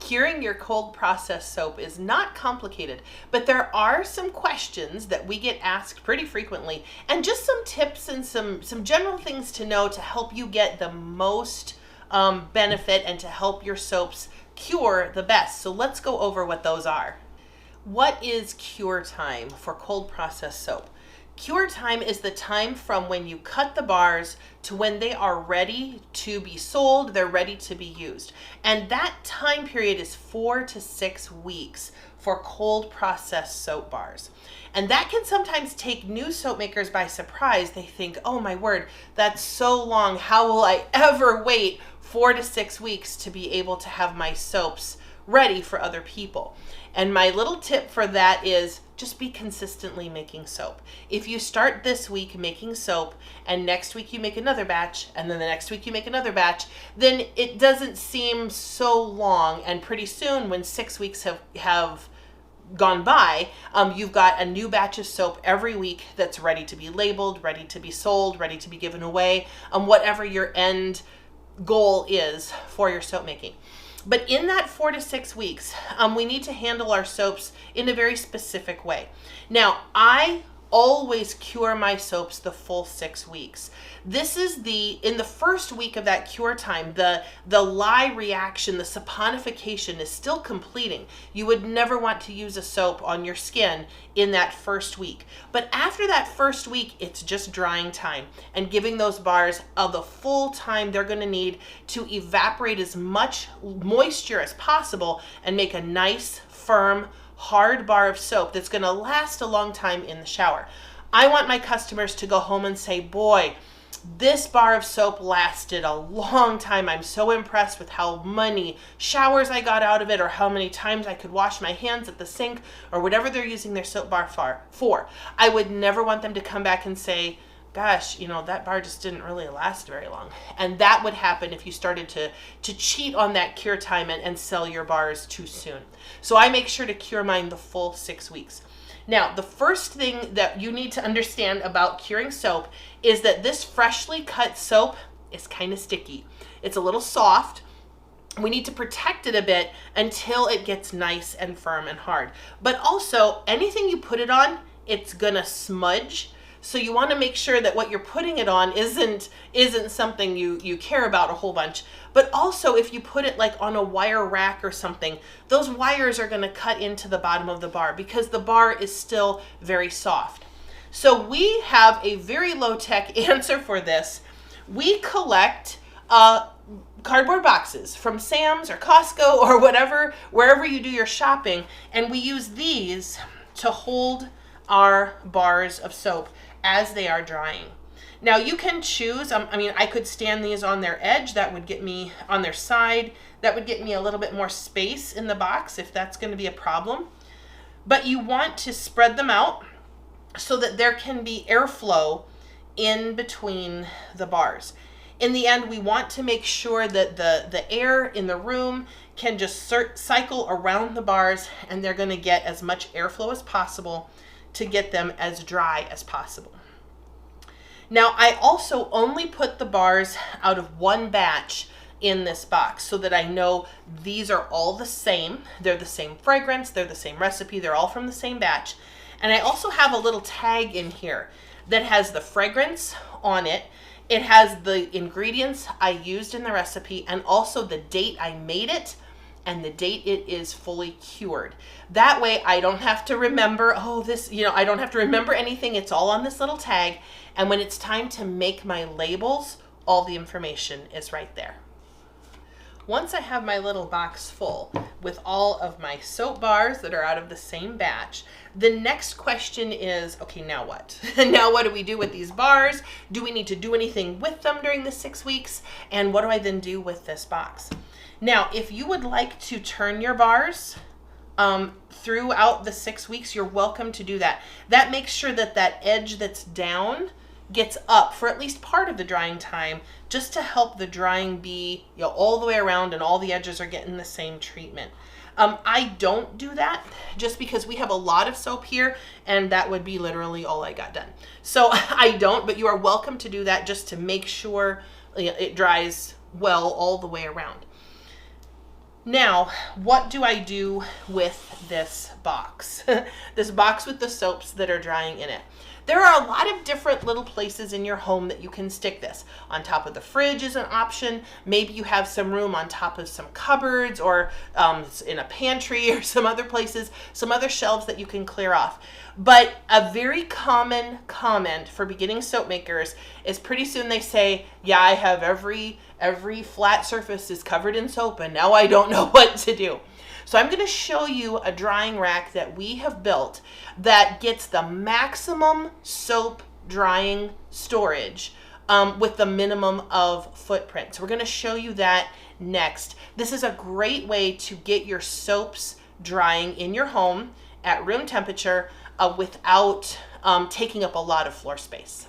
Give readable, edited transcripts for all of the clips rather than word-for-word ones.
Curing your cold process soap is not complicated, but there are some questions that we get asked pretty frequently, and just some tips and some general things to know to help you get the most benefit and to help your soaps cure the best. So let's go over what those are. What is cure time for cold process soap? Cure time is the time from when you cut the bars to when they are ready to be sold, they're ready to be used. And that time period is 4 to 6 weeks for cold processed soap bars. And that can sometimes take new soap makers by surprise. They think, oh my word, that's so long. How will I ever wait 4 to 6 weeks to be able to have my soaps ready for other people? And my little tip for that is just be consistently making soap. If you start this week making soap and next week you make another batch and then the next week you make another batch, then it doesn't seem so long, and pretty soon when 6 weeks have gone by, you've got a new batch of soap every week that's ready to be labeled, ready to be sold, ready to be given away, whatever your end goal is for your soap making. But in that 4 to 6 weeks, we need to handle our soaps in a very specific way. Now, I always cure my soaps the full 6 weeks. This is in the first week of that cure time, the lye reaction, the saponification is still completing. You would never want to use a soap on your skin in that first week. But after that first week, it's just drying time and giving those bars the full time they're going to need to evaporate as much moisture as possible and make a nice, firm, hard bar of soap that's going to last a long time in the shower. I want my customers to go home and say, boy, this bar of soap lasted a long time. I'm so impressed with how many showers I got out of it, or how many times I could wash my hands at the sink, or whatever they're using their soap bar for. I would never want them to come back and say, gosh, that bar just didn't really last very long. And that would happen if you started to cheat on that cure time and sell your bars too soon. So I make sure to cure mine the full 6 weeks. Now, the first thing that you need to understand about curing soap is that this freshly cut soap is kind of sticky. It's a little soft. We need to protect it a bit until it gets nice and firm and hard. But also, anything you put it on, it's gonna smudge. So you want to make sure that what you're putting it on isn't something you care about a whole bunch. But also, if you put it like on a wire rack or something, those wires are going to cut into the bottom of the bar because the bar is still very soft. So we have a very low-tech answer for this. We collect cardboard boxes from Sam's or Costco or whatever, wherever you do your shopping, and we use these to hold our bars of soap as they are drying. Now you can choose, I could stand these on their edge, that would get me on their side, that would get me a little bit more space in the box if that's going to be a problem. But you want to spread them out so that there can be airflow in between the bars. In the end, we want to make sure that the air in the room can just cycle around the bars, and they're going to get as much airflow as possible to get them as dry as possible. Now, I also only put the bars out of one batch in this box so that I know these are all the same. They're the same fragrance, they're the same recipe, they're all from the same batch. And I also have a little tag in here that has the fragrance on it. It has the ingredients I used in the recipe and also the date I made it and the date it is fully cured. That way I don't have to remember, I don't have to remember anything. It's all on this little tag. And when it's time to make my labels, all the information is right there. Once I have my little box full with all of my soap bars that are out of the same batch, the next question is, okay, now what? Now what do we do with these bars? Do we need to do anything with them during the 6 weeks? And what do I then do with this box? Now, if you would like to turn your bars throughout the 6 weeks, you're welcome to do that. That makes sure that that edge that's down gets up for at least part of the drying time, just to help the drying be all the way around and all the edges are getting the same treatment. I don't do that just because we have a lot of soap here and that would be literally all I got done. So I don't, but you are welcome to do that just to make sure it dries well all the way around. Now, what do I do with this box? This box with the soaps that are drying in it. There are a lot of different little places in your home that you can stick this. On top of the fridge is an option. Maybe you have some room on top of some cupboards, or in a pantry or some other places, some other shelves that you can clear off. But a very common comment for beginning soap makers is pretty soon they say, yeah, I have every flat surface is covered in soap and now I don't know what to do. So I'm going to show you a drying rack that we have built that gets the maximum soap drying storage with the minimum of footprint. So we're going to show you that next. This is a great way to get your soaps drying in your home at room temperature without taking up a lot of floor space.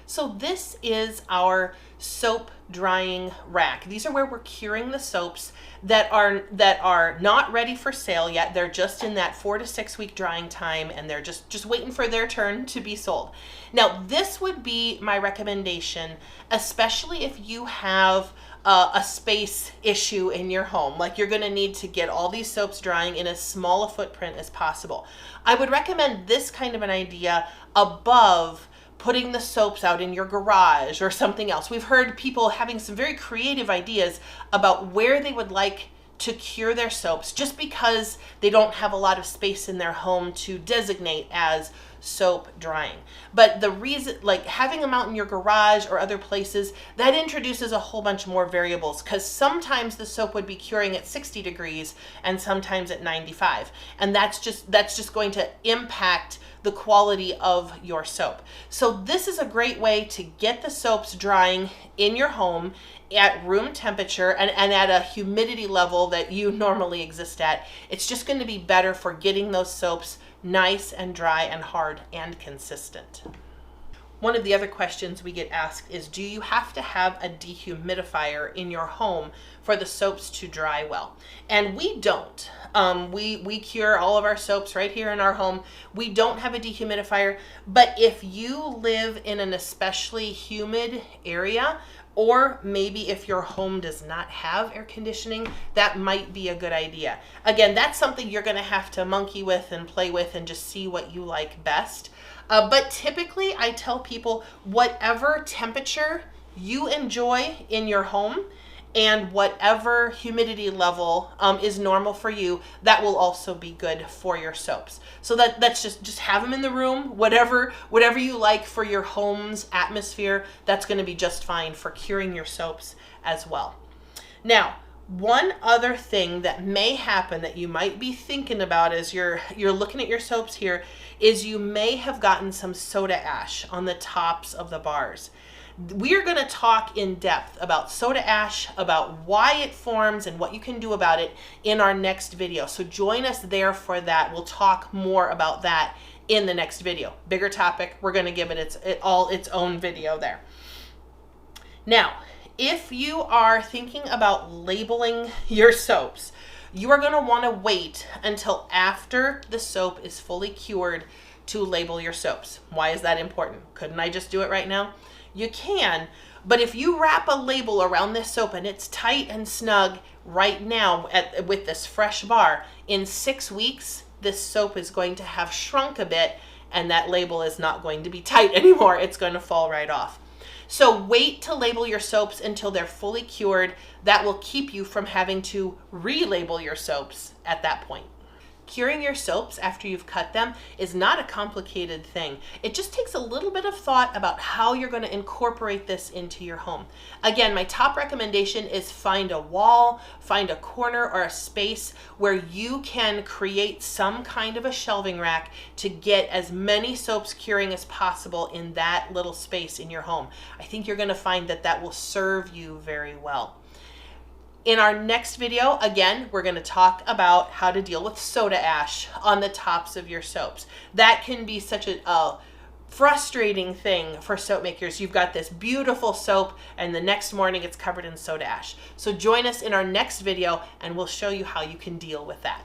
So this is our soap drying rack. These are where we're curing the soaps that are not ready for sale yet. They're just in that 4 to 6 week drying time, and they're just waiting for their turn to be sold. Now, this would be my recommendation, especially if you have a space issue in your home, like you're going to need to get all these soaps drying in as small a footprint as possible. I would recommend this kind of an idea above putting the soaps out in your garage or something else. We've heard people having some very creative ideas about where they would like to cure their soaps just because they don't have a lot of space in their home to designate as soap drying. But the reason, like having them out in your garage or other places, that introduces a whole bunch more variables, because sometimes the soap would be curing at 60 degrees and sometimes at 95. And that's just going to impact the quality of your soap. So this is a great way to get the soaps drying in your home at room temperature and at a humidity level that you normally exist at. It's just going to be better for getting those soaps nice and dry and hard and consistent. One of the other questions we get asked is, do you have to have a dehumidifier in your home for the soaps to dry well? And we don't. We cure all of our soaps right here in our home. We don't have a dehumidifier, but if you live in an especially humid area, or maybe if your home does not have air conditioning, that might be a good idea. Again, that's something you're going to have to monkey with and play with and just see what you like best. But typically I tell people whatever temperature you enjoy in your home and whatever humidity level is normal for you, that will also be good for your soaps. So that's just have them in the room, whatever you like for your home's atmosphere, that's going to be just fine for curing your soaps as well. Now, one other thing that may happen that you might be thinking about as you're looking at your soaps here is you may have gotten some soda ash on the tops of the bars. We are going to talk in depth about soda ash, about why it forms and what you can do about it in our next video. So join us there for that. We'll talk more about that in the next video. Bigger topic. We're going to give it all its own video there. Now, if you are thinking about labeling your soaps, you are going to want to wait until after the soap is fully cured to label your soaps. Why is that important? Couldn't I just do it right now? You can, but if you wrap a label around this soap and it's tight and snug right now with this fresh bar, in 6 weeks, this soap is going to have shrunk a bit and that label is not going to be tight anymore. It's going to fall right off. So wait to label your soaps until they're fully cured. That will keep you from having to relabel your soaps at that point. Curing your soaps after you've cut them is not a complicated thing. It just takes a little bit of thought about how you're going to incorporate this into your home. Again, my top recommendation is find a wall, find a corner or a space where you can create some kind of a shelving rack to get as many soaps curing as possible in that little space in your home. I think you're going to find that that will serve you very well. In our next video, again, we're going to talk about how to deal with soda ash on the tops of your soaps. That can be such a frustrating thing for soap makers. You've got this beautiful soap and the next morning it's covered in soda ash. So join us in our next video and we'll show you how you can deal with that.